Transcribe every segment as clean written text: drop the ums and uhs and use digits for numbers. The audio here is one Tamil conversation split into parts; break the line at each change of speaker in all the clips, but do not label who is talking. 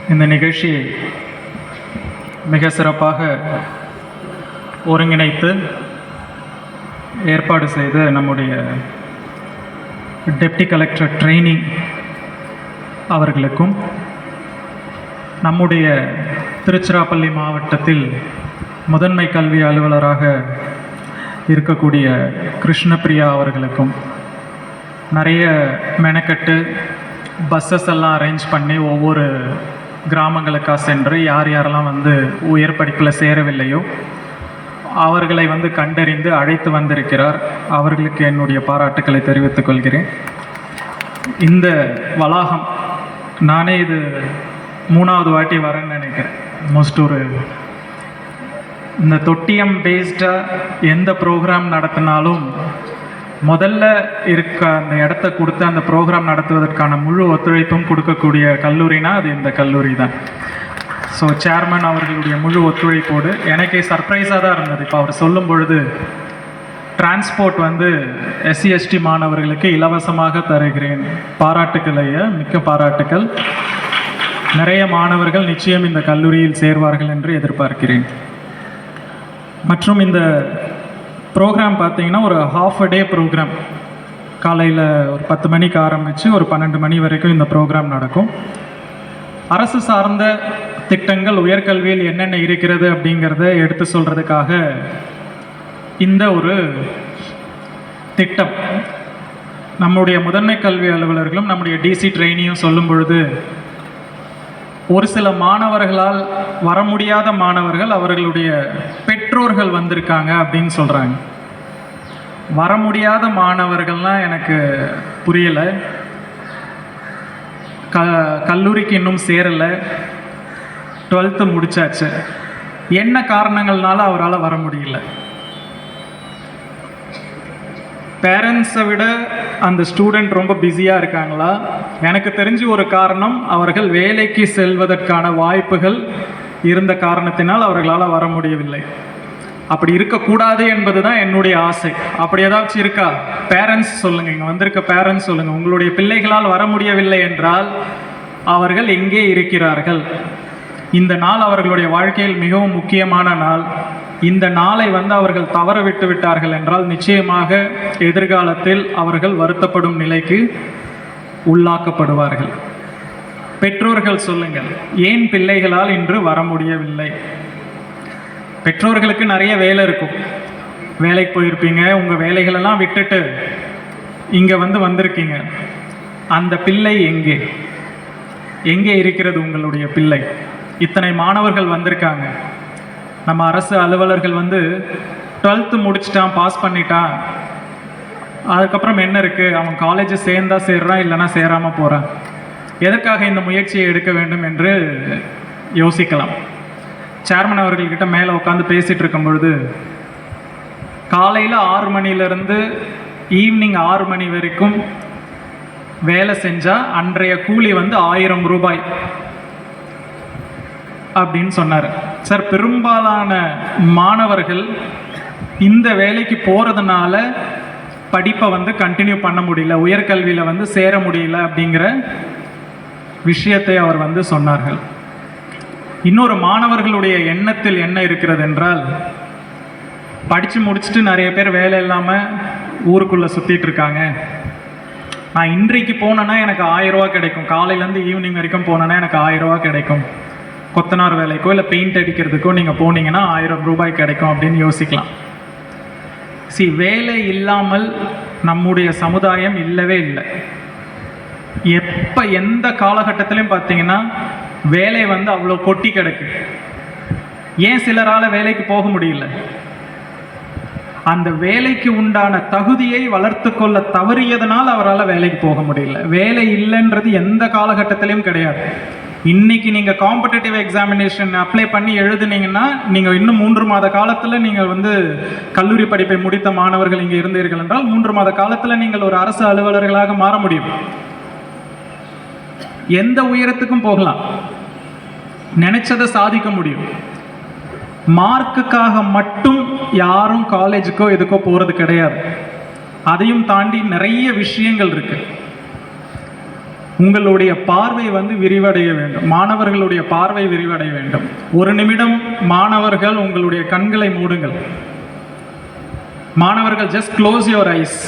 இந்த நிகழ்ச்சியை மிக சிறப்பாக ஒருங்கிணைத்து ஏற்பாடு செய்த நம்முடைய டெப்டி கலெக்டர் ட்ரைனிங் அவர்களுக்கும், நம்முடைய திருச்சிராப்பள்ளி மாவட்டத்தில் முதன்மை கல்வி அலுவலராக இருக்கக்கூடிய கிருஷ்ணபிரியா அவர்களுக்கும், நிறைய மெனக்கட்டு பஸ்ஸஸ் எல்லாம் அரேஞ்ச் பண்ணி ஒவ்வொரு கிராமங்களுக்காக சென்று யார் யாரெல்லாம் உயர் படிப்பில் சேரவில்லையோ அவர்களை கண்டறிந்து அழைத்து வந்திருக்கிறார். அவர்களுக்கு என்னுடைய பாராட்டுக்களை தெரிவித்துக் கொள்கிறேன். இந்த வளாகம் நானே இது 3வது வாட்டி வரேன்னு நினைக்கிறேன். மோஸ்ட் இந்த தொட்டியம் பேஸ்டாக எந்த ப்ரோக்ராம் நடத்தினாலும் முதல்ல இருக்க அந்த இடத்த கொடுத்து அந்த ப்ரோக்ராம் நடத்துவதற்கான முழு ஒத்துழைப்பும் கொடுக்கக்கூடிய கல்லூரினா அது இந்த கல்லூரி தான். ஸோ சேர்மன் அவர்களுடைய முழு ஒத்துழைப்போடு எனக்கே சர்ப்ரைஸாக தான் இருந்தது. இப்போ அவர் சொல்லும் பொழுது டிரான்ஸ்போர்ட் SC/ST மாணவர்களுக்கு இலவசமாக தருகிறேன், பாராட்டுக்களைய மிக்க பாராட்டுக்கள். நிறைய மாணவர்கள் நிச்சயம் இந்த கல்லூரியில் சேர்வார்கள் என்று எதிர்பார்க்கிறேன். மற்றும் இந்த ப்ரோக்ராம் பார்த்தீங்கன்னா ஒரு ½ டே ப்ரோக்ராம். காலையில் ஒரு 10 மணிக்கு ஆரம்பித்து ஒரு 12 மணி வரைக்கும் இந்த ப்ரோக்ராம் நடக்கும். அரசு சார்ந்த திட்டங்கள் உயர்கல்வியில் என்னென்ன இருக்கிறது அப்படிங்கிறத எடுத்து சொல்கிறதுக்காக இந்த ஒரு திட்டம். நம்முடைய முதன்மை கல்வி அலுவலர்களும் நம்முடைய DC ட்ரெயினியும் சொல்லும் பொழுது, ஒரு சில மாணவர்களால் வர முடியாத மாணவர்கள் அவர்களுடைய பெற்றோர்கள் வந்திருக்காங்க அப்படின்னு சொல்கிறாங்க. வர முடியாத மாணவர்கள்லாம் எனக்கு புரியலை. கல்லூரிக்கு இன்னும் சேரலை, 12th முடிச்சாச்சு, என்ன காரணங்கள்னால அவரால் வர முடியல? பேரண்ட்ஸை விட அந்த ஸ்டூடெண்ட் ரொம்ப பிஸியாக இருக்காங்களா? எனக்கு தெரிஞ்சு ஒரு காரணம், அவர்கள் வேலைக்கு செல்வதற்கான வாய்ப்புகள் இருந்த காரணத்தினால் அவர்களால் வர முடியவில்லை. அப்படி இருக்கக்கூடாது என்பது தான் என்னுடைய ஆசை. அப்படி ஏதாச்சும் இருக்கா? பேரண்ட்ஸ் சொல்லுங்கள், இங்கே வந்திருக்க பேரண்ட்ஸ் சொல்லுங்கள், உங்களுடைய பிள்ளைகளால் வர முடியவில்லை என்றால் அவர்கள் எங்கே இருக்கிறார்கள்? இந்த நாள் அவர்களுடைய வாழ்க்கையில் மிகவும் முக்கியமான நாள். இந்த நாளை அவர்கள் தவற விட்டு விட்டார்கள் என்றால் நிச்சயமாக எதிர்காலத்தில் அவர்கள் வருத்தப்படும் நிலைக்கு உள்ளாக்கப்படுவார்கள். பெற்றோர்கள் சொல்லுங்கள், ஏன் பிள்ளைகளால் இன்று வர முடியவில்லை? பெற்றோர்களுக்கு நிறைய வேலை இருக்கும், வேலைக்கு போயிருப்பீங்க, உங்கள் வேலைகளெல்லாம் விட்டுட்டு இங்கே வந்திருக்கீங்க. அந்த பிள்ளை எங்கே எங்கே இருக்கிறது உங்களுடைய பிள்ளை? இத்தனை மாணவர்கள் வந்திருக்காங்க. நம்ம அரசு அலுவலர்கள் 12th முடிச்சிட்டான், பாஸ் பண்ணிட்டான், அதுக்கப்புறம் என்ன இருக்குது? அவன் காலேஜ் சேர்ந்தா சேர்றான், இல்லைனா சேராமல் போகிறான். எதற்காக இந்த முயற்சியை எடுக்க வேண்டும் என்று யோசிக்கலாம். சேர்மன் அவர்கள்கிட்ட மேலே உட்காந்து பேசிகிட்டு இருக்கும் பொழுது, காலையில் 6 மணிலேருந்து ஈவினிங் 6 மணி வரைக்கும் வேலை செஞ்சால் அன்றைய கூலி 1000 ரூபாய் அப்படின்னு சொன்னார். சார், பெரும்பாலான மாணவர்கள் இந்த வேலைக்கு போகிறதுனால படிப்பை கண்டினியூ பண்ண முடியல, உயர்கல்வியில் சேர முடியல அப்படிங்கிற விஷயத்தை அவர் சொன்னார்கள். இன்னொரு மாணவர்களுடைய எண்ணத்தில் என்ன இருக்கிறது என்றால், படித்து முடிச்சுட்டு நிறைய பேர் வேலை இல்லாமல் ஊருக்குள்ளே சுற்றிட்டு இருக்காங்க. நான் இன்றைக்கு போனேன்னா எனக்கு 1000 ரூபா கிடைக்கும், காலையிலேருந்து ஈவினிங் வரைக்கும் போனேன்னா எனக்கு 1000 ரூபா கிடைக்கும், கொத்தனார் வேலைக்கோ இல்லை பெயிண்ட் அடிக்கிறதுக்கோ நீங்கள் போனீங்கன்னா 1000 ரூபாய் கிடைக்கும் அப்படின்னு யோசிக்கலாம். வேலை இல்லாமல் நம்முடைய சமுதாயம் இல்லவே இல்லை. எப்போ எந்த காலகட்டத்திலையும் பார்த்தீங்கன்னா வேலை அவ்வளோ கொட்டி கிடக்கு. ஏன் சிலரால் வேலைக்கு போக முடியல? அந்த வேலைக்கு உண்டான தகுதியை வளர்த்து கொள்ள தவறியதனால் அவரால் வேலைக்கு போக முடியல. வேலை இல்லைன்றது எந்த காலகட்டத்திலையும் கிடையாது. இன்றைக்கி நீங்கள் காம்படிட்டிவ் எக்ஸாமினேஷன் அப்ளை பண்ணி எழுதுனீங்கன்னா நீங்கள் இன்னும் 3 மாத காலத்தில் நீங்கள் கல்லூரி படிப்பை முடித்த மாணவர்கள் இங்கே இருந்தீர்கள் என்றால் 3 மாத காலத்தில் நீங்கள் ஒரு அரசு அலுவலர்களாக மாற முடியும். எந்த உயரத்துக்கும் போகலாம், நினைச்சதை சாதிக்க முடியும். மார்க்குக்காக மட்டும் யாரும் காலேஜுக்கோ எதுக்கோ போகிறது கிடையாது. அதையும் தாண்டி நிறைய விஷயங்கள் இருக்குது. உங்களுடைய பார்வை வந்து விரிவடைய வேண்டும். மாணவர்களுடைய பார்வை விரிவடைய வேண்டும். ஒரு நிமிடம் மாணவர்கள் உங்களுடைய கண்களை மூடுங்கள். மாணவர்கள் ஜஸ்ட் க்ளோஸ் யுவர் ஐஸ்.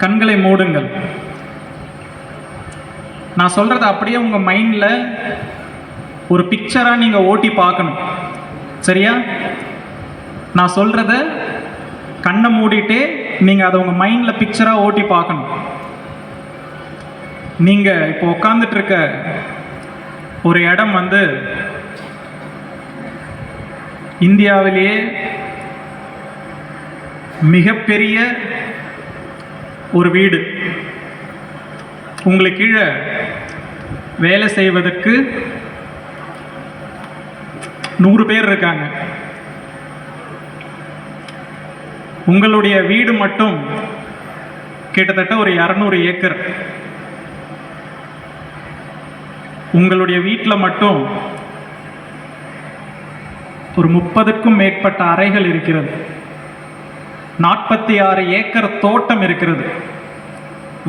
கண்களை மூடுங்கள். நான் சொல்றத அப்படியே உங்க மைண்ட்ல ஒரு பிக்சரா நீங்க ஓட்டி பார்க்கணும். சரியா? நான் சொல்றத கண்ணை மூடிட்டே நீங்க அதை உங்க மைண்ட்ல பிக்சரா ஓட்டி பார்க்கணும். நீங்க இப்போ உட்கார்ந்துட்டு இருக்க ஒரு இடம் வந்து இந்தியாவிலேயே மிகப்பெரிய ஒரு வீடு. உங்களுக்கு கீழே வேலை செய்வதற்கு 100 பேர் இருக்காங்க. உங்களுடைய வீடு மட்டும் கிட்டத்தட்ட ஒரு 200 ஏக்கர். உங்களுடைய வீட்டில் மட்டும் ஒரு 30க்கும் மேற்பட்ட அறைகள் இருக்கிறது. 46 ஏக்கர் தோட்டம் இருக்கிறது.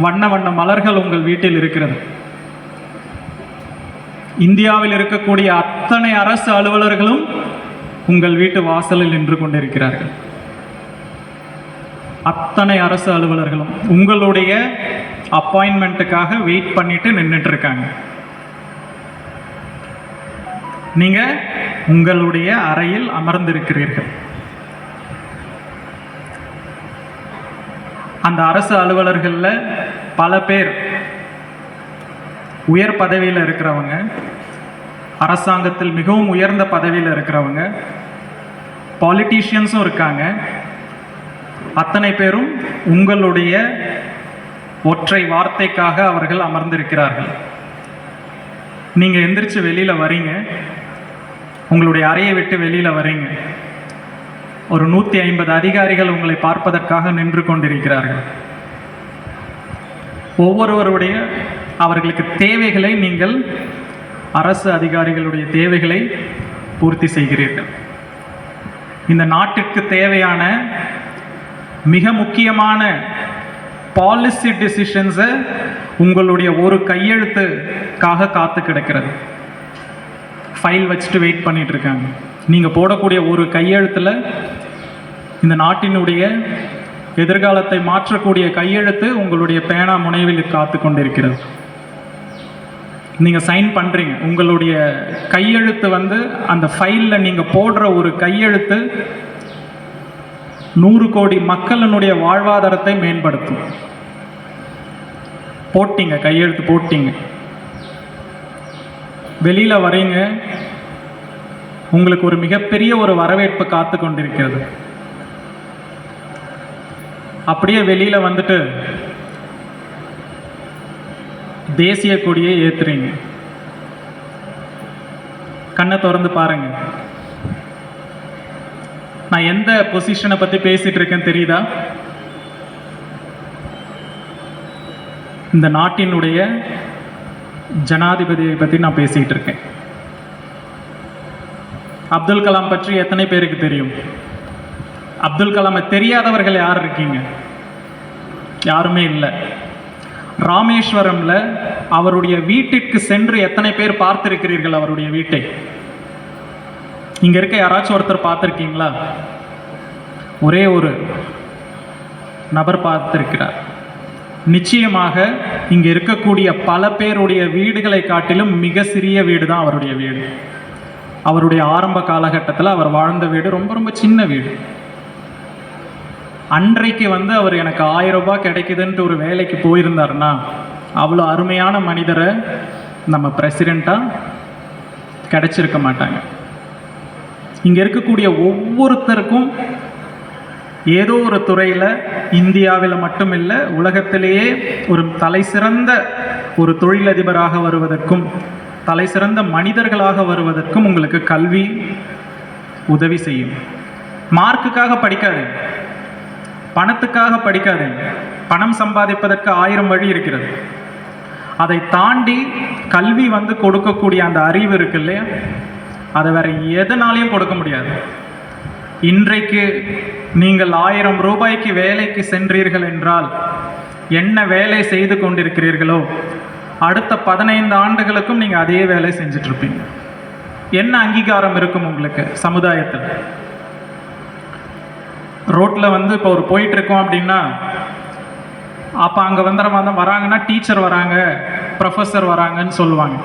வண்ண வண்ண மலர்கள் உங்கள் வீட்டில் இருக்கிறது. இந்தியாவில் இருக்கக்கூடிய அத்தனை அரசு அலுவலர்களும் உங்கள் வீட்டு வாசலில் நின்று கொண்டிருக்கிறார்கள். அத்தனை அரசு அலுவலர்களும் உங்களுடைய அப்பாயின்மெண்ட்டுக்காக வெயிட் பண்ணிட்டு நின்றுட்டு இருக்காங்க. நீங்க உங்களுடைய அறையில் அமர்ந்திருக்கிறீர்கள். அந்த அரசு அலுவலர்களில் பல பேர் உயர் பதவியில் இருக்கிறவங்க, அரசாங்கத்தில் மிகவும் உயர்ந்த பதவியில் இருக்கிறவங்க, பாலிட்டிஷியன்ஸும் இருக்காங்க. அத்தனை பேரும் உங்களுடைய ஒற்றை வார்த்தைக்காக அவர்கள் அமர்ந்திருக்கிறார்கள். நீங்கள் எந்திரிச்சு வெளியில் வரீங்க, உங்களுடைய அறையை விட்டு வெளியில் வரீங்க. ஒரு 150 அதிகாரிகள் உங்களை பார்ப்பதற்காக நின்று கொண்டிருக்கிறார்கள். ஒவ்வொருவருடைய அவர்களுக்கு தேவைகளை நீங்கள் அரசு அதிகாரிகளுடைய தேவைகளை பூர்த்தி செய்கிறீர்கள். இந்த நாட்டிற்கு தேவையான மிக முக்கியமான பாலிசி டிசிஷன்ஸை உங்களுடைய ஒரு கையெழுத்துக்காக காத்து கிடக்கிறது. ஃபைல் வச்சுட்டு வெயிட் பண்ணிட்டு இருக்காங்க. நீங்கள் போடக்கூடிய ஒரு கையெழுத்தில் இந்த நாட்டினுடைய எதிர்காலத்தை மாற்றக்கூடிய கையெழுத்து உங்களுடைய பேனா முனைவில் காத்து கொண்டிருக்கிறது. நீங்கள் சைன் பண்ணுறீங்க. உங்களுடைய கையெழுத்து வந்து அந்த ஃபைலில் நீங்கள் போடுற ஒரு கையெழுத்து 100 கோடி மக்களினுடைய வாழ்வாதாரத்தை மேம்படுத்தும். போட்டீங்க, கையெழுத்து போட்டீங்க, வெளியில் வரீங்க. உங்களுக்கு ஒரு மிகப்பெரிய ஒரு வரவேற்பு காத்து கொண்டிருக்கிறது. அப்படியே வெளியில் வந்துட்டு தேசிய கொடியை ஏற்றுறீங்க. கண்ணை திறந்து பாருங்க. நான் எந்த பொசிஷனை பற்றி பேசிட்டு இருக்கேன் தெரியுதா? இந்த நாட்டினுடைய ஜனாதிபதியை பற்றி நான் பேசிகிட்டு இருக்கேன். அப்துல் கலாம் பற்றி எத்தனை பேருக்கு தெரியும்? அப்துல் கலாமை தெரியாதவர்கள் யார் இருக்கீங்க? யாருமே இல்லை. ராமேஸ்வரம்ல அவருடைய வீட்டிற்கு சென்று எத்தனை பேர் பார்த்திருக்கிறீர்கள் அவருடைய வீட்டை? இங்க இருக்க யாராச்சும் ஒருத்தர் பார்த்திருக்கீங்களா? ஒரே ஒரு நபர் பார்த்திருக்கிறார். நிச்சயமாக இங்க இருக்கக்கூடிய பல பேருடைய வீடுகளை காட்டிலும் மிக சிறிய வீடு தான் அவருடைய வீடு. அவருடைய ஆரம்ப காலகட்டத்தில் அவர் வாழ்ந்த வீடு ரொம்ப ரொம்ப சின்ன வீடு. அன்றைக்கு வந்து அவர் எனக்கு 1000 ரூபாய் கிடைக்குதுன்ட்டு ஒரு வேலைக்கு போயிருந்தாருன்னா அவ்வளோ அருமையான மனிதரை நம்ம பிரசிடெண்ட்டாக கிடைச்சிருக்க மாட்டாங்க. இங்கே இருக்கக்கூடிய ஒவ்வொருத்தருக்கும் ஏதோ ஒரு துறையில் இந்தியாவில் மட்டும் இல்லை உலகத்திலேயே ஒரு தலை சிறந்த ஒரு தொழிலதிபராக வருவதற்கும் தலை சிறந்த மனிதர்களாக வருவதற்கும் உங்களுக்கு கல்வி உதவி செய்யும். மார்க்குக்காக படிக்காதீங்க, பணத்துக்காக படிக்காதீங்க. பணம் சம்பாதிப்பதற்கு 1000 வழி இருக்கிறது. அதை தாண்டி கல்வி வந்து கொடுக்கக்கூடிய அந்த அறிவு இருக்கு இல்லையா, அதை வேற எதனாலையும் கொடுக்க முடியாது. இன்றைக்கு நீங்கள் 1000 ரூபாய்க்கு வேலைக்கு சென்றீர்கள் என்றால் என்ன வேலை செய்து கொண்டிருக்கிறீர்களோ அடுத்த 15 ஆண்டுகளுக்கும் நீங்கள் அதே வேலை செஞ்சிட்ருப்பீங்க. என்ன அங்கீகாரம் இருக்கும் உங்களுக்கு சமுதாயத்தில்? ரோட்டில் வந்து இப்போ ஒரு போயிட்டுருக்கோம் அப்படின்னா, அப்போ அங்கே வராங்கன்னா டீச்சர் வராங்க, ப்ரொஃபஸர் வராங்கன்னு சொல்லுவாங்க,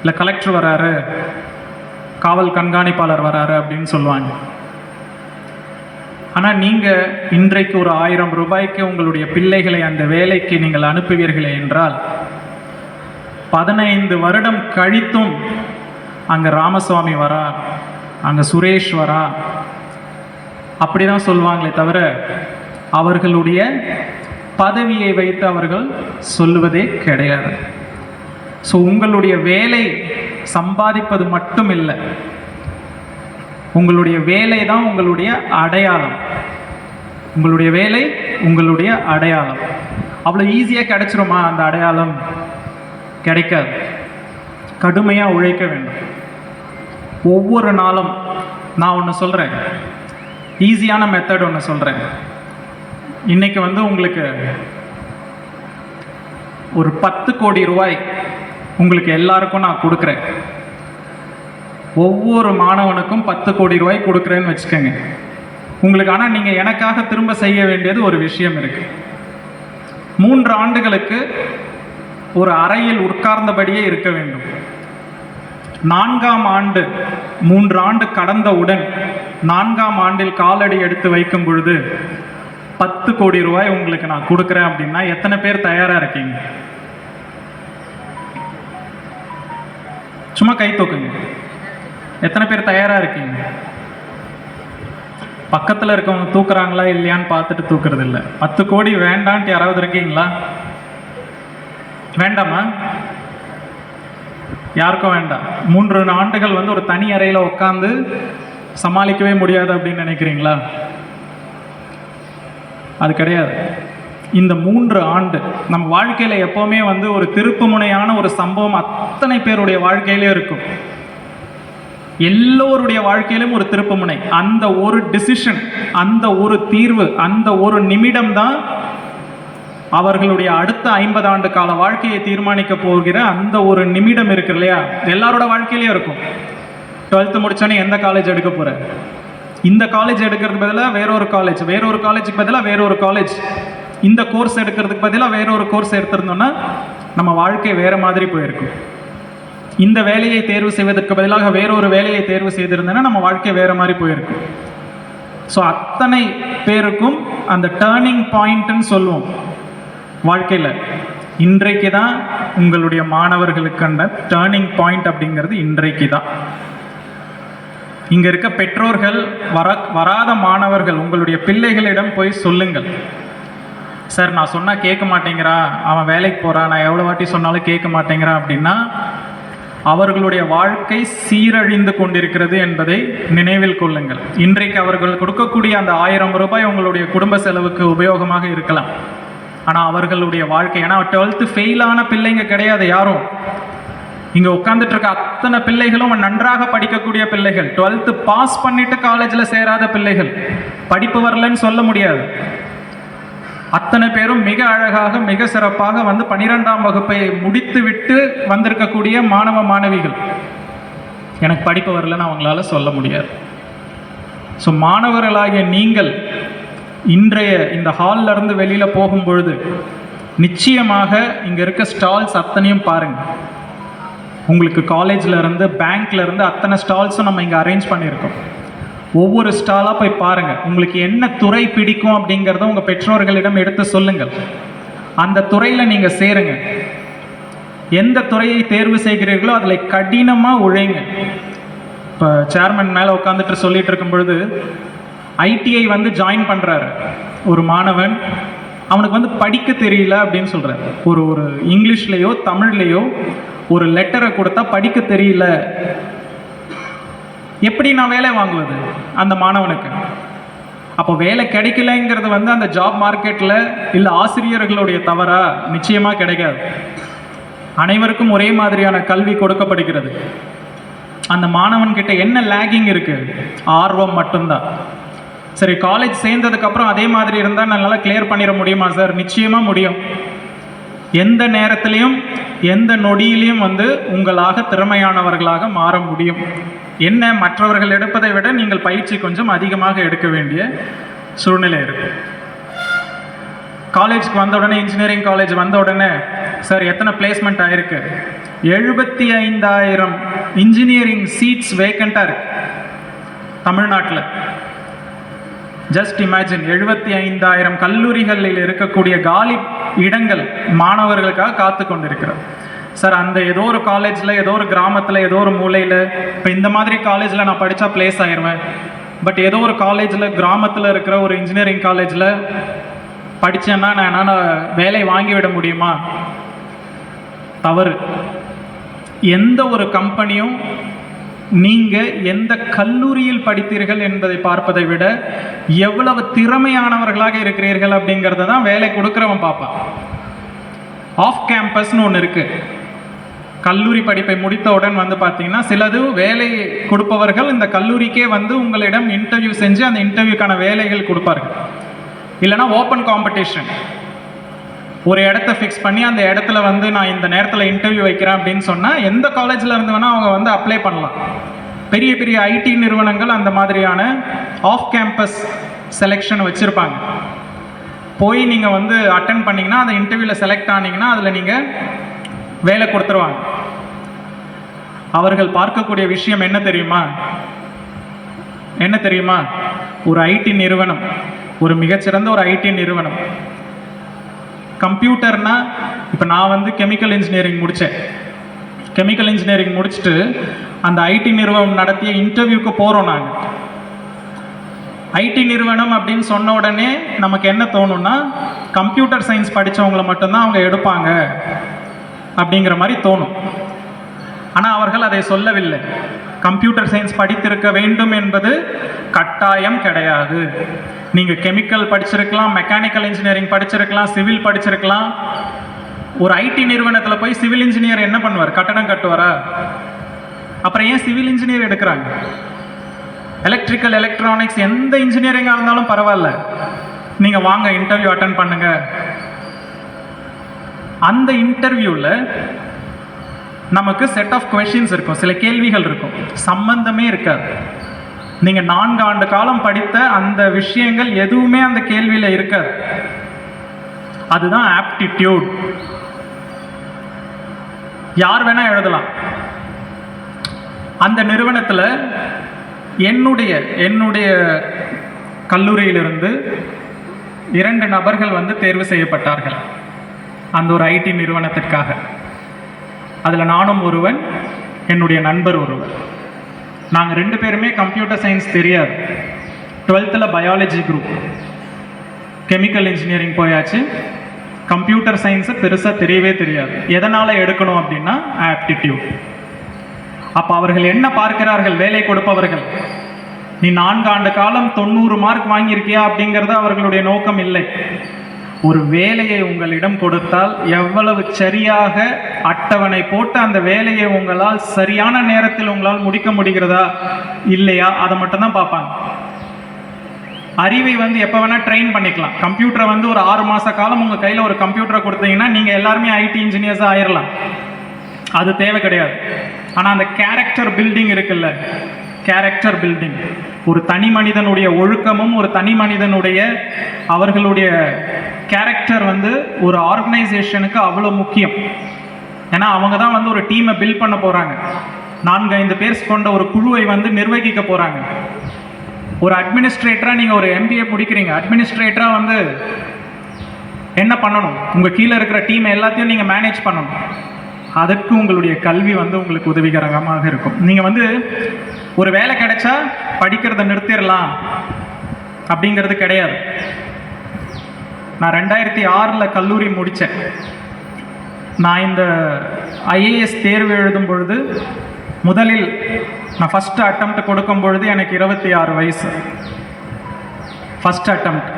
இல்லை கலெக்டர் வராரு, காவல் கண்காணிப்பாளர் வராரு அப்படின்னு சொல்லுவாங்க. ஆனால் நீங்கள் இன்றைக்கு ஒரு 1000 ரூபாய்க்கு உங்களுடைய பிள்ளைகளை அந்த வேலைக்கு நீங்கள் அனுப்புவீர்களே என்றால் 15 வருடம் கழித்தும் அங்கே ராமசுவாமி வரா, அங்கே சுரேஷ் வரா அப்படி தான் சொல்லுவாங்களே தவிர அவர்களுடைய பதவியை வைத்து அவர்கள் சொல்லுவதே கிடையாது. ஸோ உங்களுடைய வேலை சம்பாதிப்பது மட்டும் இல்லை, உங்களுடைய வேலை தான் உங்களுடைய அடையாளம். உங்களுடைய வேலை உங்களுடைய அடையாளம். அவ்வளோ ஈஸியாக கிடைச்சிருமா அந்த அடையாளம்? கிடைக்காது. கடுமையாக உழைக்க வேண்டும். ஒவ்வொரு நாளும் நான் ஒன்று சொல்கிறேன், ஈஸியான மெத்தட் ஒன்று சொல்கிறேன். இன்றைக்கி வந்து உங்களுக்கு ஒரு 10 கோடி ரூபாய் உங்களுக்கு எல்லாருக்கும் நான் கொடுக்குறேன். ஒவ்வொரு மாணவனுக்கும் 10 கோடி ரூபாய் கொடுக்குறேன்னு வச்சுக்கோங்க உங்களுக்கு. ஆனால் நீங்கள் எனக்காக திரும்ப செய்ய வேண்டியது ஒரு விஷயம் இருக்குது. 3 ஆண்டுகளுக்கு ஒரு அறையில் உட்கார்ந்தபடியே இருக்க வேண்டும். 4ஆம் ஆண்டு 3 ஆண்டு கடந்தவுடன் 4ஆம் ஆண்டில் காலடி எடுத்து வைக்கும் பொழுது 10 கோடி ரூபாய் உங்களுக்கு நான் கொடுக்குறேன் அப்படின்னா எத்தனை பேர் தயாராக இருக்கீங்க? சும்மா கை தூக்குங்க. எத்தனை பேர் தயாராக இருக்கீங்க? பக்கத்தில் இருக்கவங்க தூக்குறாங்களா இல்லையான்னு பார்த்துட்டு தூக்குறது இல்லை. 10 கோடி வேண்டான்ட்டு யாராவது இருக்கீங்களா? வேண்டாமா? யாருக்கும் வேண்டாம். 3 ஆண்டுகள் வந்து ஒரு தனி அறையில் உட்காந்து சமாளிக்கவே முடியாது அப்படின்னு நினைக்கிறீங்களா? அது கிடையாது. இந்த 3 ஆண்டு நம்ம வாழ்க்கையில் எப்போவுமே வந்து ஒரு திருப்பு முனையான ஒரு சம்பவம் அத்தனை பேருடைய வாழ்க்கையிலே இருக்கும். எல்லோருடைய வாழ்க்கையிலும் ஒரு திருப்பு முனை. அந்த ஒரு டிசிஷன், அந்த ஒரு தீர்வு, அந்த ஒரு நிமிடம் தான் அவர்களுடைய அடுத்த 50 ஆண்டு கால வாழ்க்கையை தீர்மானிக்க போகிற அந்த ஒரு நிமிடம் இருக்கு இல்லையா? எல்லாரோட வாழ்க்கையிலையும் இருக்கும். 12th முடிச்சோன்னே எந்த காலேஜ் எடுக்க போற? இந்த காலேஜ் எடுக்கிறதுக்கு பதிலாக வேறொரு காலேஜ், வேறொரு காலேஜுக்கு பதிலாக வேறொரு காலேஜ், இந்த கோர்ஸ் எடுக்கிறதுக்கு பதிலாக வேறொரு கோர்ஸ் எடுத்திருந்தோம்னா நம்ம வாழ்க்கை வேற மாதிரி போயிருக்கும். இந்த வேலையை தேர்வு செய்வதற்கு பதிலாக வேறொரு வேலையை தேர்வு செய்திருந்தேன்னா நம்ம வாழ்க்கை வேற மாதிரி போயிருக்கும். ஸோ அத்தனை பேருக்கும் அந்த டேர்னிங் பாயிண்ட்னு சொல்லுவோம் வாழ்க்கையில். இன்றைக்கு தான் உங்களுடைய மாணவர்களுக்கு அந்த டேர்னிங் பாயிண்ட் அப்படிங்கிறது இன்றைக்கு தான். இங்கே இருக்க பெற்றோர்கள் வராத மாணவர்கள் உங்களுடைய பிள்ளைகளிடம் போய் சொல்லுங்கள், சார் நான் சொன்னால் கேட்க மாட்டேங்கிறான், அவன் வேலைக்கு போகிறான், நான் எவ்வளோ வாட்டி சொன்னாலும் கேட்க மாட்டேங்கிறான் அப்படின்னா அவர்களுடைய வாழ்க்கை சீரழிந்து கொண்டிருக்கிறது என்பதை நினைவில் கொள்ளுங்கள். இன்றைக்கு அவர்கள் கொடுக்கக்கூடிய அந்த 1000 ரூபாய் உங்களுடைய குடும்ப செலவுக்கு உபயோகமாக இருக்கலாம். ஆனால் அவர்களுடைய வாழ்க்கை, ஏன்னா 12th ஃபெயிலான பிள்ளைங்க கிடையாது யாரும். இங்கே உட்காந்துட்டு இருக்க அத்தனை பிள்ளைகளும் நன்றாக படிக்கக்கூடிய பிள்ளைகள். 12th பாஸ் பண்ணிட்டு காலேஜில் சேராத பிள்ளைகள். படிப்பு வரலன்னு சொல்ல முடியாது. அத்தனை பேரும் மிக அழகாக மிக சிறப்பாக வந்து 12ஆம் வகுப்பை முடித்து விட்டு வந்திருக்கக்கூடிய மாணவ மாணவிகள். எனக்கு படிப்பு வரலன்னு அவங்களால சொல்ல முடியாது. ஸோ மாணவர்களாகிய நீங்கள் இன்றைய இந்த ஹாலில் இருந்து வெளியில் போகும்பொழுது நிச்சயமாக இங்கே இருக்க ஸ்டால்ஸ் அத்தனையும் பாருங்கள். உங்களுக்கு காலேஜில் இருந்து பேங்க்ல இருந்து அத்தனை ஸ்டால்ஸும் நம்ம இங்கே அரேஞ்ச் பண்ணியிருக்கோம். ஒவ்வொரு ஸ்டாலாக போய் பாருங்கள். உங்களுக்கு என்ன துறை பிடிக்கும் அப்படிங்கிறத உங்கள் பெற்றோர்களிடம் எடுத்து சொல்லுங்கள். அந்த துறையில் நீங்கள் சேருங்க. எந்த துறையை தேர்வு செய்கிறீர்களோ அதில் கடினமாக உழைங்க. இப்போ சேர்மன் மேலே உட்காந்துட்டு சொல்லிட்டு இருக்கும் பொழுது ஐடிஐ வந்து ஜாயின் பண்ணுறாரு ஒரு மாணவன். அவனுக்கு வந்து படிக்க தெரியல அப்படின்னு சொல்கிறார். ஒரு இங்கிலீஷ்லேயோ தமிழ்லேயோ ஒரு லெட்டரை கொடுத்தா படிக்க தெரியல, எப்படி நான் வேலை வாங்குவது அந்த மாணவனுக்கு? அப்போ வேலை கிடைக்கலங்கிறது வந்து அந்த ஜாப் மார்க்கெட்டில் இல்லை ஆசிரியர்களுடைய தவறா? நிச்சயமாக கிடைக்காது. அனைவருக்கும் ஒரே மாதிரியான கல்வி கொடுக்கப்படுகிறது. அந்த மாணவன்கிட்ட என்ன லேகிங் இருக்குது? ஆர்வம் மட்டும்தான். சரி, காலேஜ் சேர்ந்ததுக்கப்புறம் அதே மாதிரி இருந்தால் நல்லா கிளியர் பண்ணிட முடியுமா சார்? நிச்சயமாக முடியும். எந்த நேரத்திலையும் எந்த நொடியிலையும் வந்து உங்களாக திறமையானவர்களாக மாற முடியும். என்ன, மற்றவர்கள் எடுப்பதை விட நீங்கள் பயிற்சி கொஞ்சம் அதிகமாக எடுக்க வேண்டிய சூழ்நிலை இருக்கு. காலேஜுக்கு வந்த உடனே, இன்ஜினியரிங் காலேஜ் வந்த உடனே, சார் எத்தனை பிளேஸ்மெண்ட் ஆயிருக்கு? 75,000 இன்ஜினியரிங் சீட்ஸ் வேக்கண்ட்டாக இருக்கு தமிழ்நாட்டில். ஜஸ்ட் இமேஜின், 75,000 கல்லூரிகளில் இருக்கக்கூடிய காலி இடங்கள் மாணவர்களுக்காக காத்து கொண்டிருக்கிறது. சார், அந்த ஏதோ ஒரு காலேஜில், ஏதோ ஒரு கிராமத்தில், ஏதோ ஒரு மூலையில், இப்போ இந்த மாதிரி காலேஜில் நான் படித்தா பிளேஸ் ஆயிடுவேன். பட் ஏதோ ஒரு காலேஜில், கிராமத்தில் இருக்கிற ஒரு இன்ஜினியரிங் காலேஜில் படித்தேன்னா நான் என்னால் வேலை வாங்கிவிட முடியுமா? தவறு. எந்த ஒரு கம்பெனியும் நீங்கள் எந்த கல்லூரியில் படித்தீர்கள் என்பதை பார்ப்பதை விட எவ்வளவு திறமையானவர்களாக இருக்கிறீர்கள் அப்படிங்கிறத தான் வேலை கொடுக்குறவன் பார்ப்பான். ஆஃப் கேம்பஸ்னு ஒன்று இருக்குது. கல்லூரி படிப்பை முடித்தவுடன் வந்து பார்த்தீங்கன்னா, சிலது வேலை கொடுப்பவர்கள் இந்த கல்லூரிக்கே வந்து உங்களிடம் இன்டர்வியூ செஞ்சு அந்த இன்டர்வியூக்கான வேலைகள் கொடுப்பார்கள். இல்லைனா ஓப்பன் காம்படிஷன், ஒரு இடத்த ஃபிக்ஸ் பண்ணி அந்த இடத்துல வந்து நான் இந்த நேரத்தில் இன்டர்வியூ வைக்கிறேன் அப்படின்னு சொன்னால் எந்த காலேஜில் இருந்து வேணால் அவங்க வந்து அப்ளை பண்ணலாம். பெரிய பெரிய ஐடி நிறுவனங்கள் அந்த மாதிரியான ஆஃப் கேம்பஸ் செலெக்ஷன் வச்சுருப்பாங்க. போய் நீங்கள் வந்து அட்டன் பண்ணிங்கன்னா, அந்த இன்டர்வியூவில் செலக்ட் ஆனீங்கன்னா அதில் நீங்கள் வேலை கொடுத்துருவாங்க. அவர்கள் பார்க்கக்கூடிய விஷயம் என்ன தெரியுமா? ஒரு ஐடி நிறுவனம், ஒரு மிகச்சிறந்த ஒரு ஐடி நிறுவனம். கம்ப்யூட்டர்னா, இப்போ நான் வந்து கெமிக்கல் இன்ஜினியரிங் முடித்தேன். கெமிக்கல் இன்ஜினியரிங் முடிச்சுட்டு அந்த ஐடி நிறுவனம் நடத்திய இன்டர்வியூக்கு போகிறோம். நாங்கள் ஐடி நிறுவனம் அப்படின்னு சொன்ன உடனே நமக்கு என்ன தோணும்னா, கம்ப்யூட்டர் சயின்ஸ் படித்தவங்களை மட்டும்தான் அவங்க எடுப்பாங்க அப்படிங்கிற மாதிரி தோணும். ஆனால் அவர்கள் அதை சொல்லவில்லை. கம்ப்யூட்டர் சயின்ஸ் படித்திருக்க வேண்டும் என்பது கட்டாயம் கிடையாது. நீங்கள் கெமிக்கல் படிச்சிருக்கலாம், மெக்கானிக்கல் இன்ஜினியரிங் படிச்சிருக்கலாம், சிவில் படிச்சிருக்கலாம். ஒரு ஐடி நிறுவனத்தில் போய் சிவில் இன்ஜினியர் என்ன பண்ணுவார்? கட்டடம் கட்டுவாரா? அப்புறம் ஏன் சிவில் இன்ஜினியர் எடுக்கிறாங்க? எலக்ட்ரிக்கல், எலக்ட்ரானிக்ஸ், எந்த இன்ஜினியரிங்காக இருந்தாலும் பரவாயில்ல, நீங்கள் வாங்க இன்டர்வியூ அட்டன் பண்ணுங்க. அந்த இன்டர்வியூவில் நமக்கு செட் ஆஃப் கொஸ்டின்ஸ் இருக்கும், சில கேள்விகள் இருக்கும், சம்பந்தமே இருக்காது. நீங்கள் 4 ஆண்டு காலம் படித்த அந்த விஷயங்கள் எதுவுமே அந்த கேள்வியில் இருக்காது. அதுதான் ஆப்டிடியூட். யார் வேணா எழுதலாம். அந்த நிறுவனத்தில் என்னுடைய கல்லூரியிலிருந்து 2 நபர்கள் வந்து தேர்வு செய்யப்பட்டார்கள் அந்த ஒரு ஐடி நிறுவனத்திற்காக. அதில் நானும் ஒருவன், என்னுடைய நண்பர் ஒருவர். நாங்கள் 2 பேருமே கம்ப்யூட்டர் சயின்ஸ் தெரியாது. 12th biology group. Chemical engineering போயாச்சு. கம்ப்யூட்டர் சயின்ஸு பெருசாக தெரியவே தெரியாது. எதனால் எடுக்கணும் அப்படின்னா ஆப்டிடியூட். அப்போ அவர்கள் என்ன பார்க்கிறார்கள்? வேலை கொடுப்பவர்கள், நீ 4 ஆண்டு காலம் 90 மார்க் வாங்கியிருக்கியா அப்படிங்கிறது அவர்களுடைய நோக்கம் இல்லை. ஒரு வேலையை உங்களிடம் கொடுத்தால் எவ்வளவு சரியாக அட்டவணை போட்டு அந்த வேலையை உங்களால் சரியான நேரத்தில் உங்களால் முடிக்க முடிகிறதா இல்லையா, அதை மட்டும்தான் பார்ப்பாங்க. அறிவை வந்து எப்போ வேணால் ட்ரெயின் பண்ணிக்கலாம். கம்ப்யூட்டரை வந்து ஒரு 6 மாத காலம் உங்கள் கையில் ஒரு கம்ப்யூட்டரை கொடுத்தீங்கன்னா நீங்கள் எல்லாருமே ஐடி இன்ஜினியர்ஸாக ஆயிடலாம். அது தேவை கிடையாது. ஆனால் அந்த கேரக்டர் பில்டிங் இருக்குல்ல, கேரக்டர் பில்டிங், ஒரு தனி மனிதனுடைய ஒழுக்கமும் ஒரு தனி மனிதனுடைய அவர்களுடைய கேரக்டர் வந்து ஒரு ஆர்கனைசேஷனுக்கு அவ்வளோ முக்கியம். ஏன்னா அவங்க தான் வந்து ஒரு டீமை பில்ட் பண்ண போகிறாங்க. 4-5 பேர் கொண்ட ஒரு குழுவை வந்து நிர்வகிக்க போகிறாங்க. ஒரு அட்மினிஸ்ட்ரேட்டராக நீங்கள் ஒரு MBA முடிக்கிறீங்க. அட்மினிஸ்ட்ரேட்டராக வந்து என்ன பண்ணணும்? உங்கள் கீழே இருக்கிற டீம் எல்லாத்தையும் நீங்கள் மேனேஜ் பண்ணணும். அதற்கு உங்களுடைய கல்வி வந்து உங்களுக்கு உதவிகரமாக இருக்கும். நீங்கள் வந்து ஒரு வேலை கிடைச்சா படிக்கிறத நிறுத்திடலாம் அப்படிங்கிறது கிடையாது. நான் 2006 கல்லூரி முடித்தேன். நான் இந்த IAS தேர்வு எழுதும் பொழுது, முதலில் நான் ஃபஸ்ட்டு அட்டம்ப்ட் கொடுக்கும் பொழுது எனக்கு 26 வயசு. ஃபஸ்ட் அட்டம்ப்ட்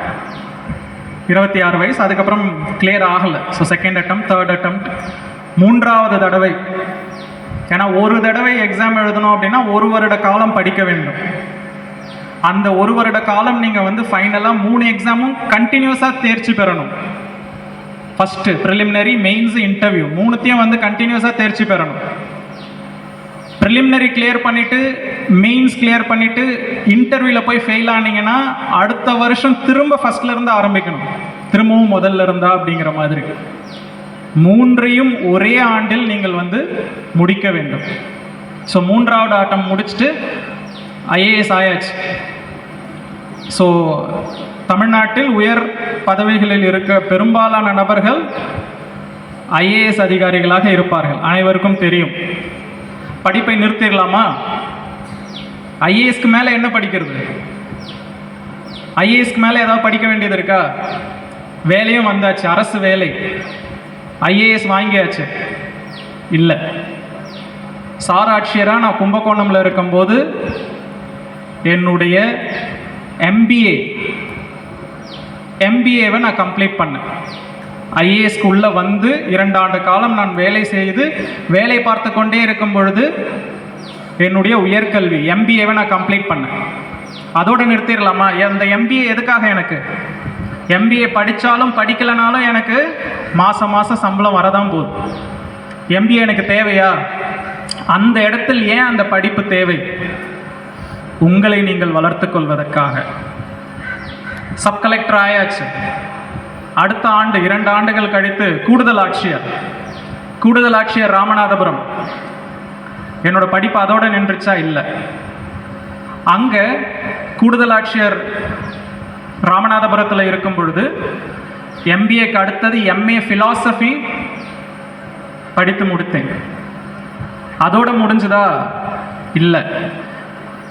26 வயசு. அதுக்கப்புறம் கிளியர் ஆகலை. So second attempt, third attempt, 3வது தடவை. ஏன்னா ஒரு தடவை எக்ஸாம் எழுதணும் அப்படின்னா 1 வருட காலம் படிக்க வேண்டும். அந்த ஒரு வருட காலம் நீங்கள் வந்து ஃபைனலாக 3 எக்ஸாமும் கண்டினியூஸாக தேர்ச்சி பெறணும். ஃபஸ்ட்டு ப்ரிலிமினரி, மெயின்ஸு, இன்டர்வியூ 3த்தையும் வந்து கண்டினியூஸாக தேர்ச்சி பெறணும். ப்ரிலிமினரி கிளியர் பண்ணிவிட்டு மெயின்ஸ் கிளியர் பண்ணிவிட்டு இன்டர்வியூவில் போய் ஃபெயில் ஆனீங்கன்னா அடுத்த வருஷம் திரும்ப ஃபஸ்ட்லேருந்து ஆரம்பிக்கணும், திரும்பவும் முதல்ல இருந்தா அப்படிங்கிற மாதிரி. 3ஐயும் ஒரே ஆண்டில் நீங்கள் வந்து முடிக்க வேண்டும். ஸோ 3வது ஆட்டம் முடிச்சுட்டு ஐஏஎஸ் ஆயாச்சு. ஸோ தமிழ்நாட்டில் உயர் பதவிகளில் இருக்க பெரும்பாலான நபர்கள் ஐஏஎஸ் அதிகாரிகளாக இருப்பார்கள், அனைவருக்கும் தெரியும். படிப்பை நிறுத்திடலாமா? ஐஏஎஸ்க்கு மேலே என்ன படிக்கிறது? ஐஏஎஸ்க்கு மேலே ஏதாவது படிக்க வேண்டியது இருக்கா? வேலையும் வந்தாச்சு, அரசு வேலை, ஐஏஎஸ் வாங்கியாச்சு. இல்லை, சார் ஆட்சியராக நான் கும்பகோணமில் இருக்கும்போது என்னுடைய எம்பிஏவை நான் கம்ப்ளீட் பண்ணேன். ஐஏஎஸ்க்கு உள்ளே வந்து 2 ஆண்டு காலம் நான் வேலை செய்து வேலை பார்த்து கொண்டே இருக்கும் பொழுது என்னுடைய உயர்கல்வி எம்பிஏவை நான் கம்ப்ளீட் பண்ணேன். அதோடு நிறுத்திடலாமா? அந்த எம்பிஏ எதுக்காக? எனக்கு எம்பிஏ படித்தாலும் படிக்கலைனாலும் எனக்கு மாதம் சம்பளம் வரதான் போகுது. எம்பிஏ எனக்கு தேவையா? அந்த இடத்தில் ஏன் அந்த படிப்பு தேவை? உங்களை நீங்கள் வளர்த்து கொள்வதற்காக. சப் கலெக்டர் ஆயாச்சு. அடுத்த ஆண்டு 2 ஆண்டுகள் கழித்து கூடுதல் ஆட்சியர் ராமநாதபுரம். என்னோட படிப்பு அதோடு நின்றுச்சா? இல்லை. அங்கே கூடுதல் ஆட்சியர் ராமநாதபுரத்தில் இருக்கும் பொழுது எம்பிஏக்கு அடுத்தது எம்ஏ ஃபிலாசபி படித்து முடித்தேன். அதோடு முடிஞ்சுதா? இல்லை.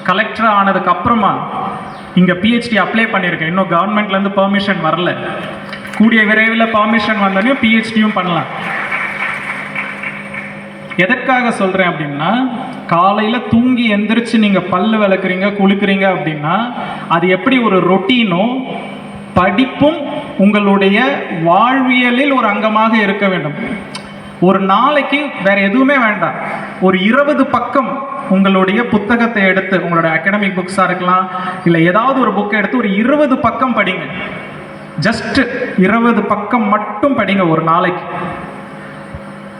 கலெக்டர் ஆனதுக்கு அப்புறமா இங்கே பிஹெச்டி அப்ளை பண்ணியிருக்கேன். இன்னும் கவர்மெண்ட்லேருந்து பெர்மிஷன் வரல. கூடிய விரைவில் பெர்மிஷன் வந்தோடனே பிஹெச்டியும் பண்ணலாம். எதற்காக சொல்கிறேன் அப்படின்னா, காலையில் தூங்கி எந்திரிச்சு நீங்கள் பல்லு விளக்குறீங்க, குளிக்கிறீங்க அப்படின்னா அது எப்படி ஒரு ரொட்டீனோ, படிப்பும் உங்களுடைய வாழ்வியலில் ஒரு அங்கமாக இருக்க வேண்டும். ஒரு நாளைக்கு வேற எதுவுமே வேண்டாம், ஒரு 20 பக்கம் உங்களுடைய புத்தகத்தை எடுத்து, உங்களோட அகாடமிக் புக்ஸாக இருக்கலாம், இல்லை ஏதாவது ஒரு புக்கை எடுத்து ஒரு 20 பக்கம் படிங்க. ஜஸ்ட் 20 பக்கம் மட்டும் படிங்க ஒரு நாளைக்கு.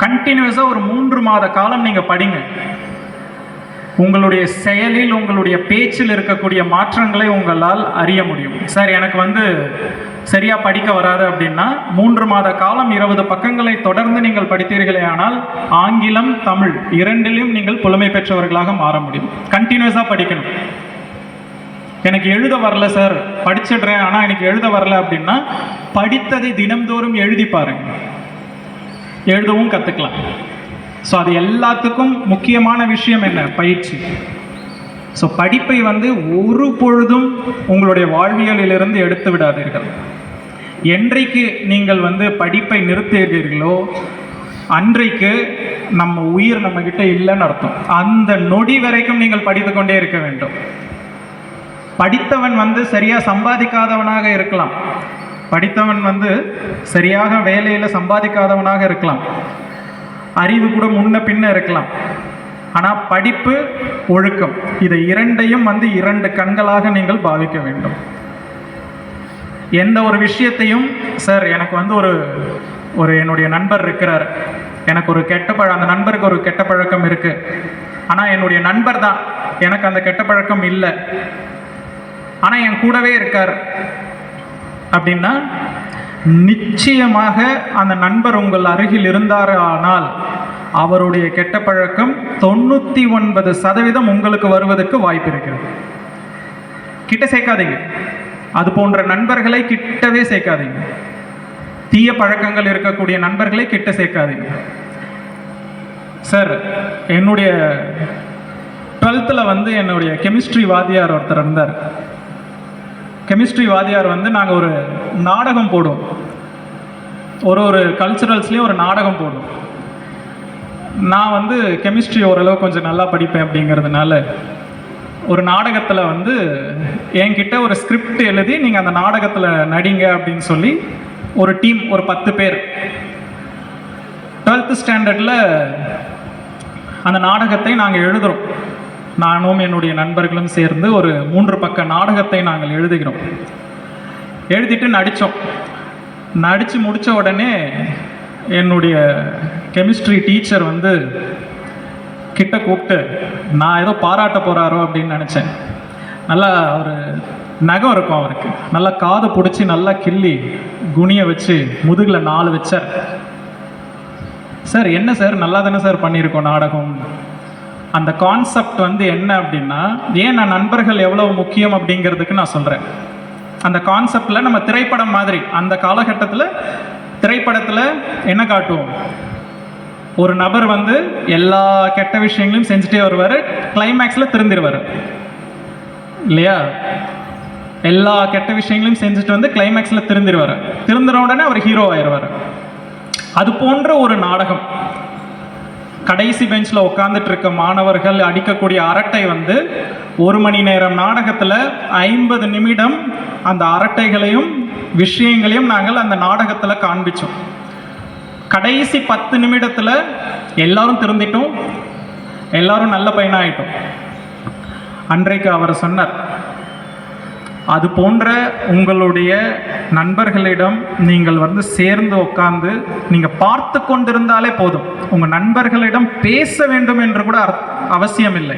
கண்டினியூஸாக ஒரு 3 மாத காலம் நீங்கள் படிங்க. உங்களுடைய செயலில், உங்களுடைய பேச்சில் இருக்கக்கூடிய மாற்றங்களை உங்களால் அறிய முடியும். சார் எனக்கு வந்து சரியாக படிக்க வராது அப்படின்னா 3 மாத காலம் 20 பக்கங்களை தொடர்ந்து நீங்கள் படித்தீர்களே ஆனால் ஆங்கிலம், தமிழ் 2லையும் நீங்கள் புலமை பெற்றவர்களாக மாற முடியும். கண்டினியூஸாக படிக்கணும். எனக்கு எழுத வரல சார், படிச்சிடுறேன் ஆனால் எனக்கு எழுத வரல அப்படின்னா படித்ததை தினம்தோறும் எழுதி பாருங்க, எழுதவும் கற்றுக்கலாம். ஸோ அது எல்லாத்துக்கும் முக்கியமான விஷயம் என்ன? பயிற்சி. ஸோ படிப்பை வந்து ஒரு பொழுதும் உங்களுடைய வாழ்வியலிலிருந்து எடுத்து விடாதீர்கள். என்றைக்கு நீங்கள் வந்து படிப்பை நிறுத்துகிறீர்களோ அன்றைக்கு நம்ம உயிர் நம்மக்கிட்ட இல்லைன்னு அர்த்தம். அந்த நொடி வரைக்கும் நீங்கள் படித்து கொண்டே இருக்க வேண்டும். படித்தவன் வந்து சரியாக சம்பாதிக்காதவனாக இருக்கலாம், படித்தவன் வந்து சரியாக வேலையில் சம்பாதிக்காதவனாக இருக்கலாம், அறிவு கூட முன்ன பின்ன இருக்கலாம். ஆனால் படிப்பு, ஒழுக்கம், இதை 2ஐயும் வந்து 2 கண்களாக நீங்கள் பாவிக்க வேண்டும். எந்த ஒரு விஷயத்தையும், சார் எனக்கு வந்து ஒரு என்னுடைய நண்பர் இருக்கிறார், எனக்கு ஒரு அந்த நண்பருக்கு ஒரு கெட்ட பழக்கம் இருக்குது, ஆனால் என்னுடைய நண்பர் தான், எனக்கு அந்த கெட்ட பழக்கம் இல்லை, ஆனால் என் கூடவே இருக்கார் அப்படின்னா நிச்சயமாக அந்த நண்பர் உங்கள் அருகில் இருந்தார் ஆனால் அவருடைய கெட்ட பழக்கம் 99% உங்களுக்கு வருவதற்கு வாய்ப்பு இருக்கிறது. கிட்ட சேர்க்காதீங்க. அது போன்ற நண்பர்களை கிட்டவே சேர்க்காதீங்க. தீய பழக்கங்கள் இருக்கக்கூடிய நண்பர்களை கிட்ட சேர்க்காதீங்க. சார் என்னுடைய 12th வந்து என்னுடைய கெமிஸ்ட்ரி வாத்தியார் ஒருத்தர் இருந்தார். கெமிஸ்ட்ரி வாத்தியார் வந்து நாங்கள் ஒரு நாடகம் போடுவோம், ஒரு கல்ச்சுரல்ஸ்லேயும் ஒரு நாடகம் போடுவோம். நான் வந்து கெமிஸ்ட்ரி ஓரளவு கொஞ்சம் நல்லா படிப்பேன் அப்படிங்கிறதுனால ஒரு நாடகத்தில் வந்து என்கிட்ட ஒரு ஸ்கிரிப்ட் எழுதி நீங்கள் அந்த நாடகத்தில் நடிங்க அப்படின்னு சொல்லி ஒரு டீம், ஒரு 10 பேர் 12th ஸ்டாண்டர்டில் அந்த நாடகத்தை நாங்கள் எழுதுகிறோம். நானும் என்னுடைய நண்பர்களும் சேர்ந்து ஒரு 3 பக்க நாடகத்தை நாங்கள் எழுதுகிறோம். எழுதிட்டு நடித்தோம். நடித்து முடித்த உடனே என்னுடைய கெமிஸ்ட்ரி டீச்சர் வந்து கிட்ட கூப்பிட்டு, நான் ஏதோ பாராட்ட போகிறாரோ அப்படின்னு நினச்சேன். நல்லா ஒரு நகம் இருக்கும் அவருக்கு, நல்லா காது பிடிச்சி நல்லா கிள்ளி குனியை வச்சு முதுகில் 4 வச்சார். சார் என்ன சார், நல்லா தானே சார் பண்ணியிருக்கோம் நாடகம். அந்த கான்செப்ட் வந்து என்ன அப்படின்னா, ஏன் நான் நண்பர்கள் எவ்வளோ முக்கியம் அப்படிங்கிறதுக்கு நான் சொல்கிறேன். அந்த கான்செப்டில் நம்ம திரைப்படம் மாதிரி அந்த காலகட்டத்தில் திரைப்படத்தில் என்ன காட்டுவோம், ஒரு நபர் வந்து எல்லா கெட்ட விஷயங்களையும் செஞ்சுட்டே வருவார், கிளைமேக்ஸில் திருந்திடுவார் இல்லையா. எல்லா கெட்ட விஷயங்களையும் செஞ்சுட்டு வந்து கிளைமேக்ஸில் திருந்திடுவார். திருந்தின உடனே அவர் ஹீரோ ஆயிடுவார். அது போன்ற ஒரு நாடகம். கடைசி பெஞ்சில் உட்காந்துட்டு இருக்க மாணவர்கள் அடிக்கக்கூடிய அரட்டை வந்து 1 மணி நேரம் நாடகத்தில் 50 நிமிடம் அந்த அரட்டைகளையும் விஷயங்களையும் நாங்கள் அந்த நாடகத்தில் காண்பிச்சோம். கடைசி 10 நிமிடத்தில் எல்லாரும் திருந்திட்டோம், எல்லாரும் நல்ல பையனாகிட்டோம். அன்றைக்கு அவர் சொன்னார், அது போன்ற உங்களுடைய நண்பர்களிடம் நீங்கள் வந்து சேர்ந்து உட்கார்ந்து நீங்கள் பார்த்து கொண்டிருந்தாலே போதும். உங்கள் நண்பர்களிடம் பேச வேண்டும் என்று கூட அவசியம் இல்லை.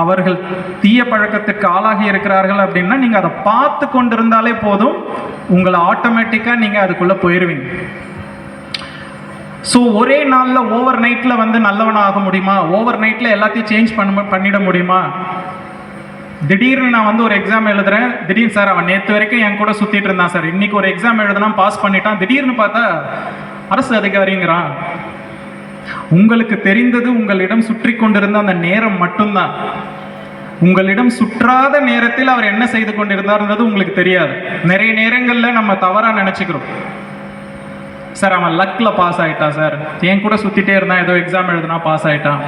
அவர்கள் தீய பழக்கத்துக்கு ஆளாகி இருக்கிறார்கள் அப்படின்னா நீங்கள் அதை பார்த்து கொண்டிருந்தாலே போதும், உங்களை ஆட்டோமேட்டிக்காக நீங்கள் அதுக்குள்ளே போயிடுவீங்க. ஸோ ஒரே நாளில் ஓவர் நைட்டில் வந்து நல்லவனாக முடியுமா? ஓவர் நைட்டில் எல்லாத்தையும் சேஞ்ச் பண்ணிட முடியுமா? திடீர்னு நான் வந்து ஒரு எக்ஸாம் எழுதுறேன், திடீர்னு சார் அவன் நேற்று வரைக்கும் என் கூட சுற்றிட்டு இருந்தான் சார், இன்னைக்கு ஒரு எக்ஸாம் எழுதுனா பாஸ் பண்ணிட்டான், திடீர்னு பார்த்தா அரசு அதிகாரிங்கிறான். உங்களுக்கு தெரிந்தது உங்களிடம் சுற்றி கொண்டிருந்த அந்த நேரம் மட்டும்தான். உங்களிடம் சுற்றாத நேரத்தில் அவர் என்ன செய்து கொண்டிருந்தார்ன்றது உங்களுக்கு தெரியாது. நிறைய நேரங்களில் நம்ம தவறாக நினச்சிக்கிறோம். சார் அவன் லக்கில் பாஸ் ஆகிட்டான் சார், என் கூட சுற்றிட்டே இருந்தான், ஏதோ எக்ஸாம் எழுதுனா பாஸ் ஆகிட்டான்.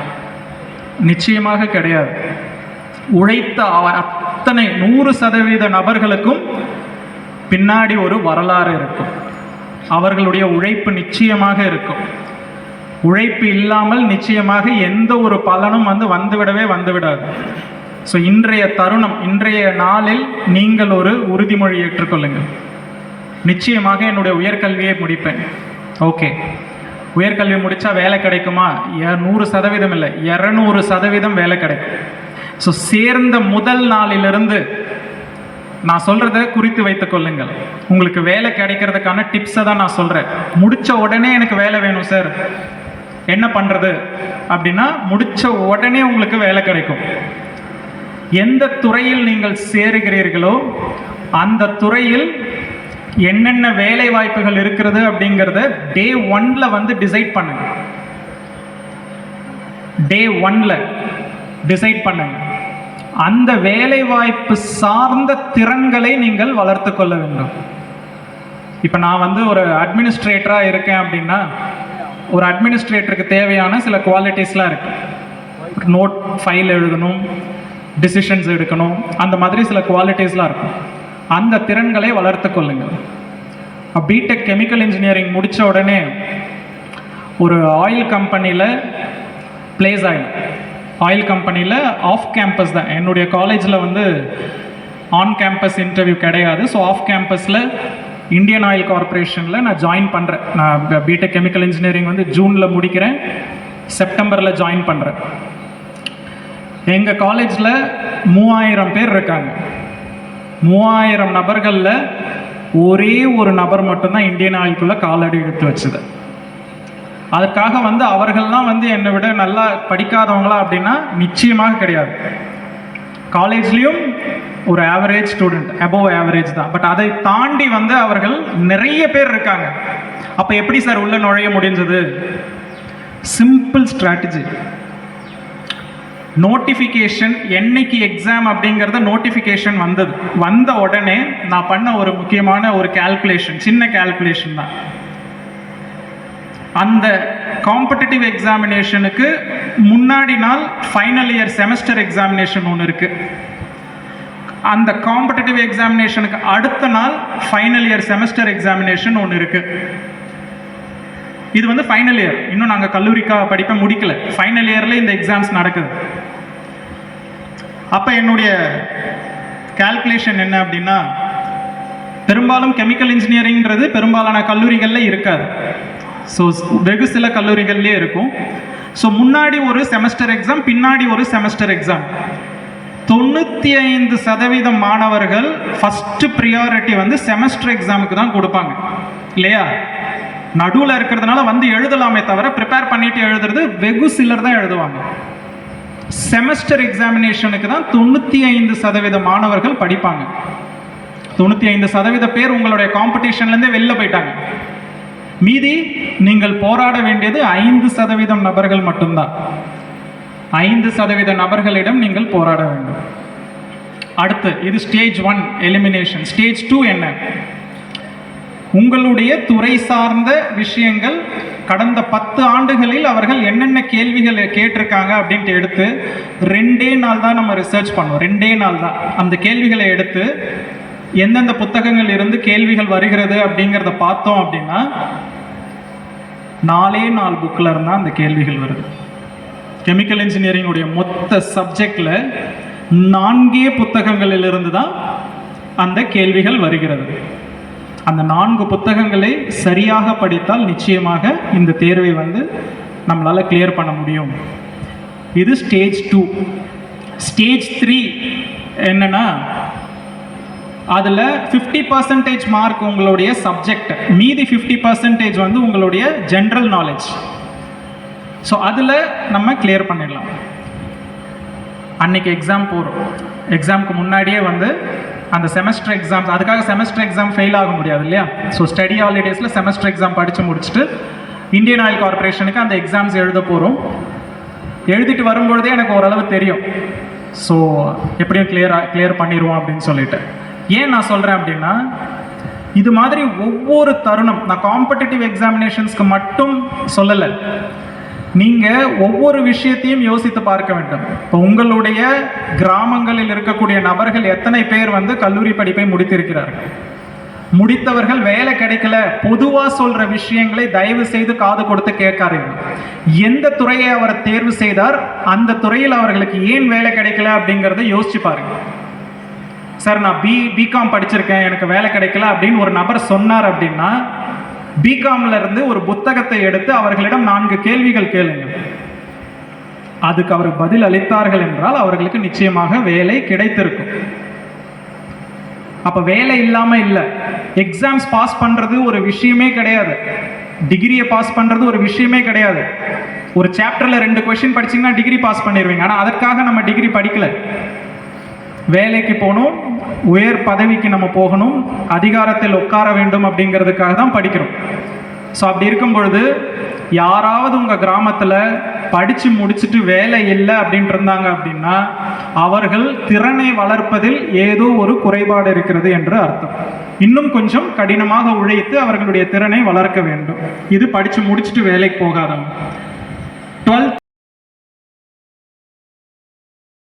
நிச்சயமாக கிடையாது. உழைத்த அத்தனை 100% நபர்களுக்கும் பின்னாடி ஒரு வரலாறு இருக்கும். அவர்களுடைய உழைப்பு நிச்சயமாக இருக்கும். உழைப்பு இல்லாமல் நிச்சயமாக எந்த ஒரு பலனும் வந்துவிடாது. ஸோ இன்றைய தருணம், இன்றைய நாளில் நீங்கள் ஒரு உறுதிமொழி ஏற்றுக்கொள்ளுங்கள். நிச்சயமாக என்னுடைய உயர்கல்வியை முடிப்பேன். ஓகே, உயர்கல்வி முடித்தா வேலை கிடைக்குமா? 100% இல்லை, 200% வேலை கிடைக்கும். ஸோ சேர்ந்த முதல் நாளிலிருந்து நான் சொல்கிறத குறித்து வைத்துக் கொள்ளுங்கள். உங்களுக்கு வேலை கிடைக்கிறதுக்கான டிப்ஸை தான் நான் சொல்கிறேன். முடித்த உடனே எனக்கு வேலை வேணும் சார், என்ன பண்ணுறது அப்படின்னா, முடித்த உடனே உங்களுக்கு வேலை கிடைக்கும். எந்த துறையில் நீங்கள் சேருகிறீர்களோ அந்த துறையில் என்னென்ன வேலை வாய்ப்புகள் இருக்கிறது அப்படிங்கிறத டே 1ல வந்து டிசைட் பண்ணுங்க. டே 1ல டிசைட் பண்ணுங்க. அந்த வேலை வாய்ப்பு சார்ந்த திறன்களை நீங்கள் வளர்த்து கொள்ள வேண்டும். இப்போ நான் வந்து ஒரு அட்மினிஸ்ட்ரேட்டராக இருக்கேன் அப்படின்னா, ஒரு அட்மினிஸ்ட்ரேட்டருக்கு தேவையான சில குவாலிட்டிஸ்லாம் இருக்கு. நோட் ஃபைல் எழுதணும், டிசிஷன்ஸ் எடுக்கணும், அந்த மாதிரி சில குவாலிட்டிஸ்லாம் இருக்கும். அந்த திறன்களை வளர்த்து கொள்ளுங்கள். பிடெக் கெமிக்கல் இன்ஜினியரிங் முடித்த உடனே ஒரு ஆயில் கம்பெனியில் பிளேஸ் ஆகிடும். ஆயில் கம்பெனியில் ஆஃப் கேம்பஸ் தான். என்னுடைய காலேஜில் வந்து ஆன் கேம்பஸ் இன்டர்வியூ கிடையாது. ஸோ ஆஃப் கேம்பஸில் இந்தியன் ஆயில் கார்பரேஷனில் நான் ஜாயின் பண்ணுறேன். நான் பிடெக் கெமிக்கல் இன்ஜினியரிங் வந்து ஜூனில் முடிக்கிறேன், செப்டம்பரில் ஜாயின் பண்ணுறேன். எங்கள் காலேஜில் 3000 பேர் இருக்காங்க. 3000 நபர்களில் ஒரே ஒரு நபர் மட்டும்தான் இந்தியன் ஆயிலுக்குள்ளே காலடி எடுத்து வச்சுது. அதுக்காக வந்து அவர்கள்லாம் வந்து என்னை விட நல்லா படிக்காதவங்களா அப்படின்னா நிச்சயமாக கிடையாது. காலேஜ்லேயும் ஒரு ஆவரேஜ் ஸ்டூடெண்ட், அபோவ் ஆவரேஜ் தான். பட் அதை தாண்டி வந்து அவர்கள் நிறைய பேர் இருக்காங்க. அப்போ எப்படி சார் உள்ள நுழைய முடிஞ்சது? Simple strategy. நோட்டிஃபிகேஷன், என்னைக்கு எக்ஸாம் அப்படிங்கிறத நோட்டிஃபிகேஷன் வந்த உடனே நான் பண்ண ஒரு முக்கியமான ஒரு கால்குலேஷன், சின்ன கால்குலேஷன் தான். அந்த காம்படிட்டிவ் எக்ஸாமினேஷனுக்கு முன்னாடி நாள் ஃபைனல் இயர் செமஸ்டர் எக்ஸாமினேஷன் ஒன்று இருக்குது. அந்த காம்படிட்டிவ் எக்ஸாமினேஷனுக்கு அடுத்த நாள் ஃபைனல் இயர் செமஸ்டர் எக்ஸாமினேஷன் ஒன்று இருக்குது. இது வந்து ஃபைனல் இயர், இன்னும் நாங்கள் கல்லூரிக்காக படிப்பை முடிக்கல. ஃபைனல் இயரில் இந்த எக்ஸாம்ஸ் நடக்குது. அப்போ என்னுடைய கால்குலேஷன் என்ன அப்படின்னா, பெரும்பாலும் கெமிக்கல் இன்ஜினியரிங்கிறது பெரும்பாலான கல்லூரிகளில் இருக்காது. ஸோ வெகு சில கல்லூரிகள்லேயே இருக்கும். ஸோ முன்னாடி ஒரு செமஸ்டர் எக்ஸாம், பின்னாடி ஒரு செமஸ்டர் எக்ஸாம். 95% மாணவர்கள் ஃபஸ்ட்டு ப்ரியாரிட்டி வந்து செமஸ்டர் எக்ஸாமுக்கு தான் கொடுப்பாங்க இல்லையா? நடுவில் இருக்கிறதுனால வந்து எழுதலாமே தவிர ப்ரிப்பேர் பண்ணிட்டு எழுதுறது வெகு சிலர் தான் எழுதுவாங்க. செமஸ்டர் எக்ஸாமினேஷனுக்கு தான் 95% மாணவர்கள் படிப்பாங்க. 95% பேர் உங்களுடைய காம்படிஷன்லேருந்தே வெளில போயிட்டாங்க. மீதி நீங்கள் போராட வேண்டியது 5% நபர்கள் மட்டும்தான். 5% நபர்களிடம் நீங்கள் போராட வேண்டும். அடுத்து இது ஸ்டேஜ் 1 எலிமினேஷன். ஸ்டேஜ் 2 என்ன? உங்களுடைய துறை சார்ந்த விஷயங்கள் கடந்த 10 ஆண்டுகளில் அவர்கள் என்னென்ன கேள்விகள் கேட்டிருக்காங்க அப்படின்ட்டு எடுத்து 2 நாள் தான் நம்ம ரிசர்ச் பண்ணுவோம். 2 நாள் தான் அந்த கேள்விகளை எடுத்து எந்தெந்த புத்தகங்கள் இருந்து கேள்விகள் வருகிறது அப்படிங்கிறத பார்த்தோம் அப்படின்னா 4 புக்கில் இருந்தால் அந்த கேள்விகள் வருது. கெமிக்கல் இன்ஜினியரிங்குடைய மொத்த சப்ஜெக்டில் 4 புத்தகங்களிலிருந்து தான் அந்த கேள்விகள் வருகிறது. அந்த 4 புத்தகங்களை சரியாக படித்தால் நிச்சயமாக இந்த தேர்வை வந்து நம்மளால் கிளியர் பண்ண முடியும். இது ஸ்டேஜ் 2. ஸ்டேஜ் 3 என்னன்னா, அதில் 50% மார்க் உங்களுடைய சப்ஜெக்ட், மீதி 50% வந்து உங்களுடைய ஜென்ரல் நாலேஜ். ஸோ அதில் நம்ம கிளியர் பண்ணிடலாம். அன்னைக்கு எக்ஸாம் போகிறோம், எக்ஸாமுக்கு முன்னாடியே வந்து அந்த செமஸ்டர் எக்ஸாம்ஸ், அதுக்காக செமஸ்டர் எக்ஸாம் ஃபெயில் ஆக முடியாது இல்லையா? ஸோ ஸ்டடி ஹாலிடேஸில் செமஸ்டர் எக்ஸாம் படித்து முடிச்சுட்டு இந்தியன் ஆயில் கார்பரேஷனுக்கு அந்த எக்ஸாம்ஸ் எழுத போகிறோம். எழுதிட்டு வரும்பொழுதே எனக்கு ஓரளவு தெரியும், ஸோ எப்படியும் கிளியர் பண்ணிடுவோம் அப்படின்னு சொல்லிட்டு. ஏன் நான் சொல்கிறேன் அப்படின்னா, இது மாதிரி ஒவ்வொரு தருணம், நான் காம்படிட்டிவ் எக்ஸாமினேஷன்ஸ்க்கு மட்டும் சொல்லலை, நீங்கள் ஒவ்வொரு விஷயத்தையும் யோசித்து பார்க்க வேண்டும். இப்போ உங்களுடைய கிராமங்களில் இருக்கக்கூடிய நபர்கள் எத்தனை பேர் வந்து கல்லூரி படிப்பை முடித்திருக்கிறார்கள்? முடித்தவர்கள் வேலை கிடைக்கல, பொதுவாக சொல்கிற விஷயங்களை தயவு செய்து காது கொடுத்து கேட்காதீர்கள். எந்த துறையை அவர் தேர்வு செய்தார், அந்த துறையில் அவர்களுக்கு ஏன் வேலை கிடைக்கல அப்படிங்கிறத யோசிச்சு பாருங்க. சார் நான் பிகாம் படிச்சிருக்கேன், எனக்கு வேலை கிடைக்கல அப்படின்னு ஒரு நபர் சொன்னார் அப்படின்னா, பிகாம்ல இருந்து ஒரு புத்தகத்தை எடுத்து அவர்களிடம் 4 கேள்விகள் கேளுங்க. அதுக்கு அவர் பதில் அளித்தார்கள் என்றால் அவர்களுக்கு நிச்சயமாக வேலை கிடைத்திருக்கும். அப்ப வேலை இல்லாம இல்லை, எக்ஸாம்ஸ் பாஸ் பண்றது ஒரு விஷயமே கிடையாது, டிகிரியை பாஸ் பண்றது ஒரு விஷயமே கிடையாது. ஒரு சாப்டர்ல 2 கொஸ்டின் படிச்சீங்கன்னா டிகிரி பாஸ் பண்ணிடுவீங்க. ஆனால் அதற்காக நம்ம டிகிரி படிக்கல. வேலைக்கு போகணும், உயர் பதவிக்கு நம்ம போகணும், அதிகாரத்தில் உட்கார வேண்டும் அப்படிங்கிறதுக்காக தான் படிக்கிறோம். ஸோ அப்படி இருக்கும் பொழுது யாராவது உங்கள் கிராமத்தில் படித்து முடிச்சுட்டு வேலை இல்லை அப்படின்ட்டு இருந்தாங்க அப்படின்னா அவர்கள் திறனை வளர்ப்பதில் ஏதோ ஒரு குறைபாடு இருக்கிறது என்று அர்த்தம். இன்னும் கொஞ்சம் கடினமாக உழைத்து அவர்களுடைய திறனை வளர்க்க வேண்டும். இது படித்து முடிச்சுட்டு வேலைக்கு போகாதவங்க.